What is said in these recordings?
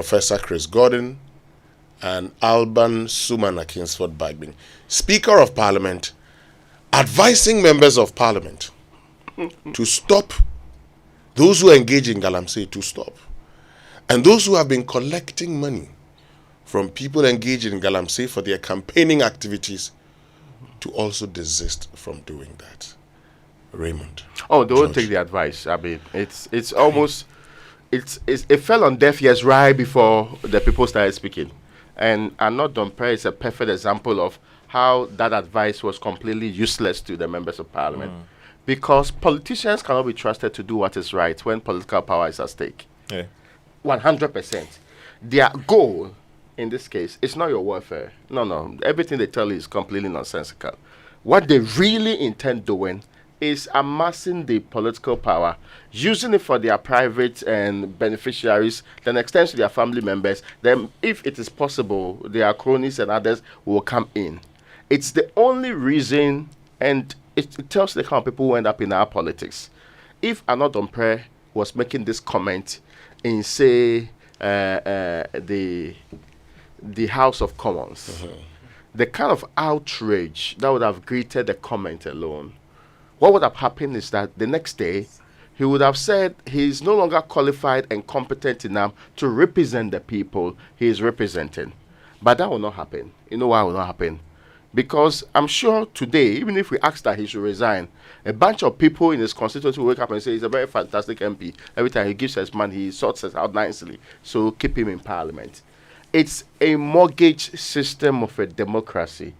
Professor Chris Gordon, and Alban Sumana Kingsford Bagbin, Speaker of Parliament, advising members of Parliament to stop, those who engage in galamsey to stop, and those who have been collecting money from people engaged in galamsey for their campaigning activities to also desist from doing that. Raymond. Oh, they won't take the advice. I mean, it's almost, it fell on deaf ears right before the people started speaking. And Annoh Dompreh is a perfect example of how that advice was completely useless to the members of Parliament. Because politicians cannot be trusted to do what is right when political power is at stake. Yeah. 100%. Their goal, in this case, is not your welfare. No. Everything they tell you is completely nonsensical. What they really intend doing is amassing the political power, using it for their private and beneficiaries, then extends to their family members. Then, if it is possible, their cronies and others will come in. It's the only reason, and it tells the kind of people who end up in our politics. If Annoh Dompreh was making this comment in, say, the House of Commons, the kind of outrage that would have greeted the comment alone, what would have happened is that the next day, he would have said he's no longer qualified and competent enough to represent the people he is representing. But that will not happen. You know why it will not happen? Because I'm sure today, even if we ask that he should resign, a bunch of people in his constituency will wake up and say he's a very fantastic MP. Every time he gives us money, he sorts us out nicely. So keep him in Parliament. It's a mortgage system of a democracy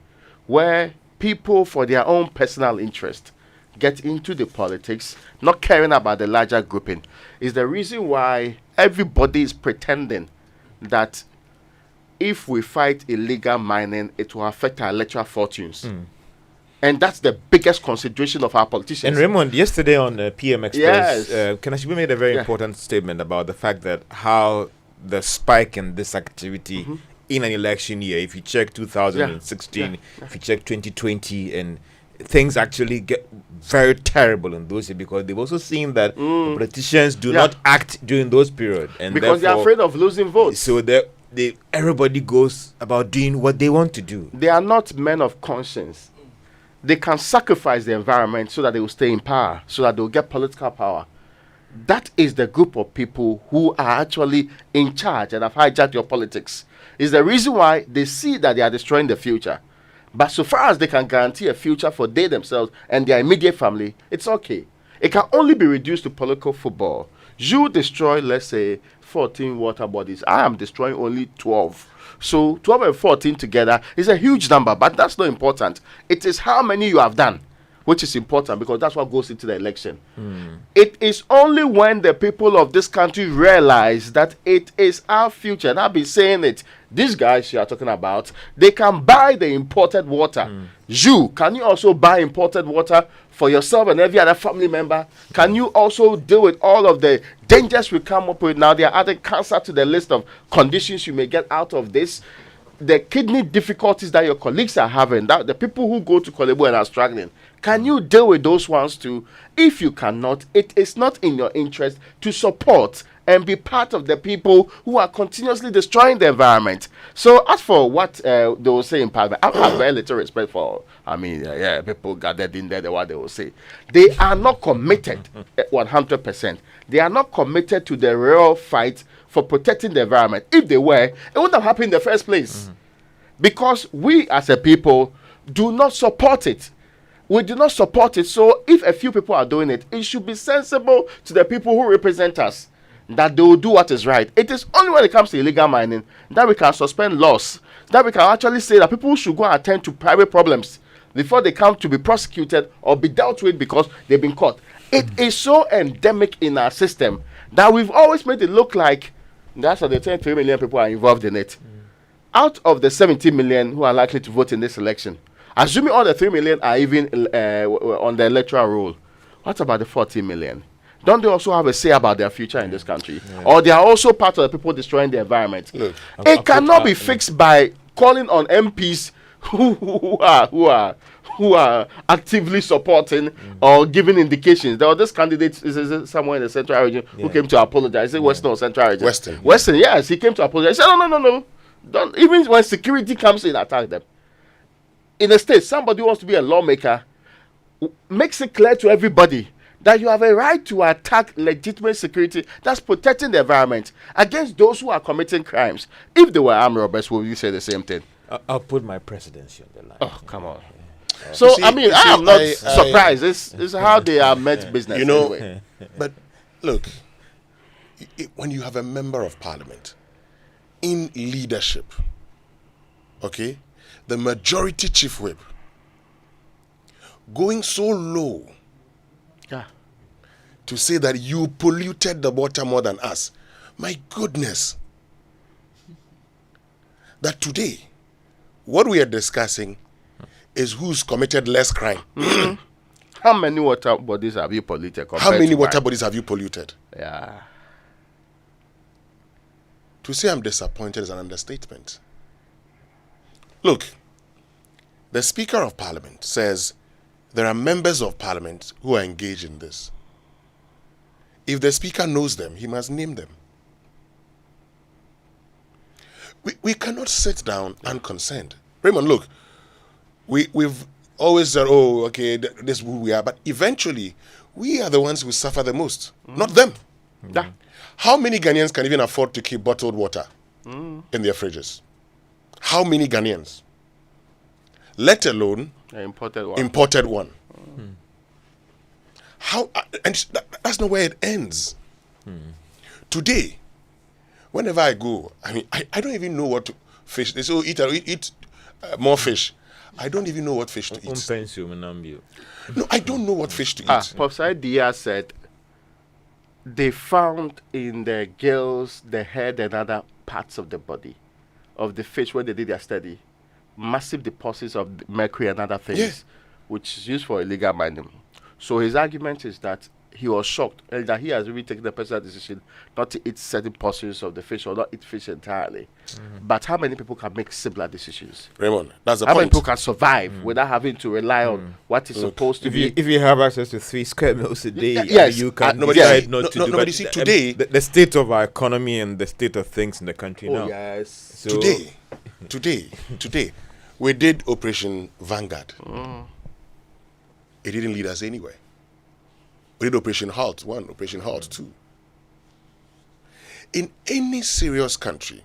where people, for their own personal interest, get into the politics, not caring about the larger grouping. Is the reason why everybody is pretending that if we fight illegal mining, it will affect our electoral fortunes. And that's the biggest consideration of our politicians. And Raymond, yesterday on PM Express, Kanashibu made a very important statement about the fact that how the spike in this activity in an election year, if you check 2016, if you check 2020, and things actually get very terrible in those years, because they've also seen that the politicians do not act during those periods, and because they're afraid of losing votes. So everybody goes about doing what they want to do. They are not men of conscience. They can sacrifice the environment so that they will stay in power, so that they will get political power. That is the group of people who are actually in charge and have hijacked your politics. Is the reason why they see that they are destroying the future. But so far as they can guarantee a future for they themselves and their immediate family, it's okay. It can only be reduced to political football. You destroy, let's say, 14 water bodies. I am destroying only 12. So 12 and 14 together is a huge number, but that's not important. It is how many you have done, which is important, because that's what goes into the election. It is only when the people of this country realize that it is our future, and I've been saying it, these guys you are talking about, they can buy the imported water. Can you also buy imported water for yourself and every other family member? Can you also deal with all of the dangers we come up with now? They are adding cancer to the list of conditions you may get out of this. The kidney difficulties that your colleagues are having, that the people who go to Kolebu and are struggling, can you deal with those ones too? If you cannot, it is not in your interest to support and be part of the people who are continuously destroying the environment. So as for what they will say in Parliament, I have very little respect for, people gathered in there, what they will say. They are not committed 100%. They are not committed to the real fight for protecting the environment. If they were, it wouldn't have happened in the first place. Because we as a people do not support it. We do not support it. So if a few people are doing it, it should be sensible to the people who represent us that they will do what is right. It is only when it comes to illegal mining that we can suspend laws, that we can actually say that people should go and attend to private problems before they come to be prosecuted or be dealt with because they've been caught. It is so endemic in our system that we've always made it look like that's what the 3 million people are involved in it. Out of the 70 million who are likely to vote in this election, assuming all the 3 million are even on the electoral roll, what about the 40 million? Don't they also have a say about their future in this country? Or they are also part of the people destroying the environment? Look, it cannot be fixed by calling on MPs who who are actively supporting or giving indications. There was this candidate is somewhere in the central region who came to apologize. Is it Western or central region? Western, yes. He came to apologize. He said, no. Don't, even when security comes in, attack them. In a state, somebody who wants to be a lawmaker makes it clear to everybody that you have a right to attack legitimate security that's protecting the environment against those who are committing crimes. If they were armed robbers, would you say the same thing? I'll put my presidency on the line. Oh, come on. So, I am not surprised. This is how they are meant business. Anyway. But look, when you have a member of parliament in leadership, okay, the majority chief whip going so low to say that you polluted the water more than us. My goodness. That today, what we are discussing is who's committed less crime. How many water bodies have you polluted? How many water bodies have you polluted? Yeah. To say I'm disappointed is an understatement. Look, the Speaker of Parliament says there are members of Parliament who are engaged in this. If the Speaker knows them, he must name them. We cannot sit down unconcerned. Raymond, look, we've always said, oh, okay, this is who we are. But eventually, we are the ones who suffer the most, not them. How many Ghanaians can even afford to keep bottled water in their fridges? How many Ghanaians? Let alone imported one. How? And that's not where it ends. Today, whenever I go, I don't even know what fish. They say, oh, eat more fish. I don't even know what fish to eat. No, I don't know what fish to eat. Professor Dia said they found in the gills, the head, and other parts of the body of the fish when they did their study massive deposits of mercury and other things, which is used for illegal mining. So his argument is that he was shocked and that he has really taken the personal decision not to eat certain portions of the fish or not eat fish entirely. But how many people can make similar decisions? Raymond, that's the point. How point. many people can survive without having to rely on what is supposed to be? If you have access to 3 square meals a day, you can decide not to do. But you see, today, the state of our economy and the state of things in the country now. Yes. So today, we did Operation Vanguard. It didn't lead us anywhere. We did Operation Halt 1, Operation Halt 2. In any serious country,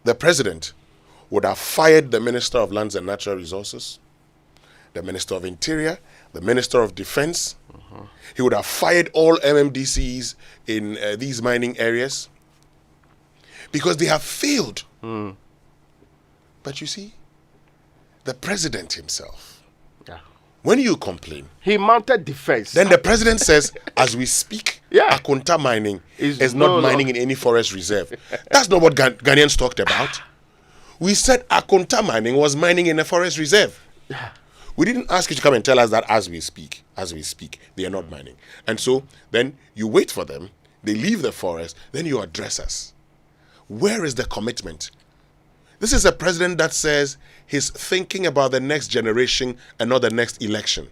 the president would have fired the Minister of Lands and Natural Resources, the Minister of Interior, the Minister of Defense. He would have fired all MMDCs in these mining areas because they have failed. But you see, the president himself, when you complain, he mounted defense. Then the president says, as we speak, Akunta mining is not mining in any forest reserve. That's not what Ghanaians talked about. We said Akunta mining was mining in a forest reserve. We didn't ask you to come and tell us that as we speak, they are not mining. And so then you wait for them, they leave the forest, then you address us. Where is the commitment? This is a president that says he's thinking about the next generation and not the next election.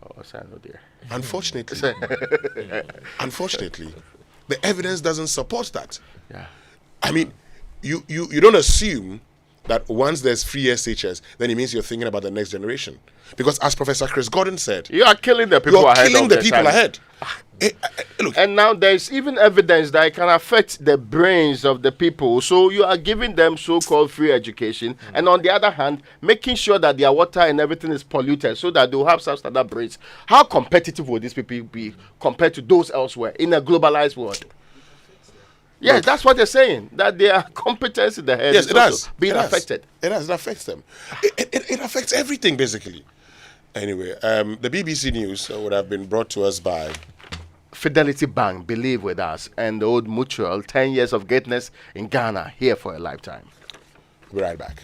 Unfortunately, the evidence doesn't support that. I mean, you don't assume that once there's free SHS, then it means you're thinking about the next generation. Because as Professor Chris Gordon said, you are killing the people ahead. You're killing the people ahead. Look. And now there's even evidence that it can affect the brains of the people. So you are giving them so-called free education, and on the other hand, making sure that their water and everything is polluted so that they'll have substandard brains. How competitive will these people be compared to those elsewhere in a globalized world? Yes, that's what they're saying. That their competence in the head is also being affected. It affects them. It affects everything, basically. Anyway, the BBC News would have been brought to us by Fidelity Bank, Believe With Us, and the Old Mutual, 10 years of greatness in Ghana, here for a lifetime. We'll be right back.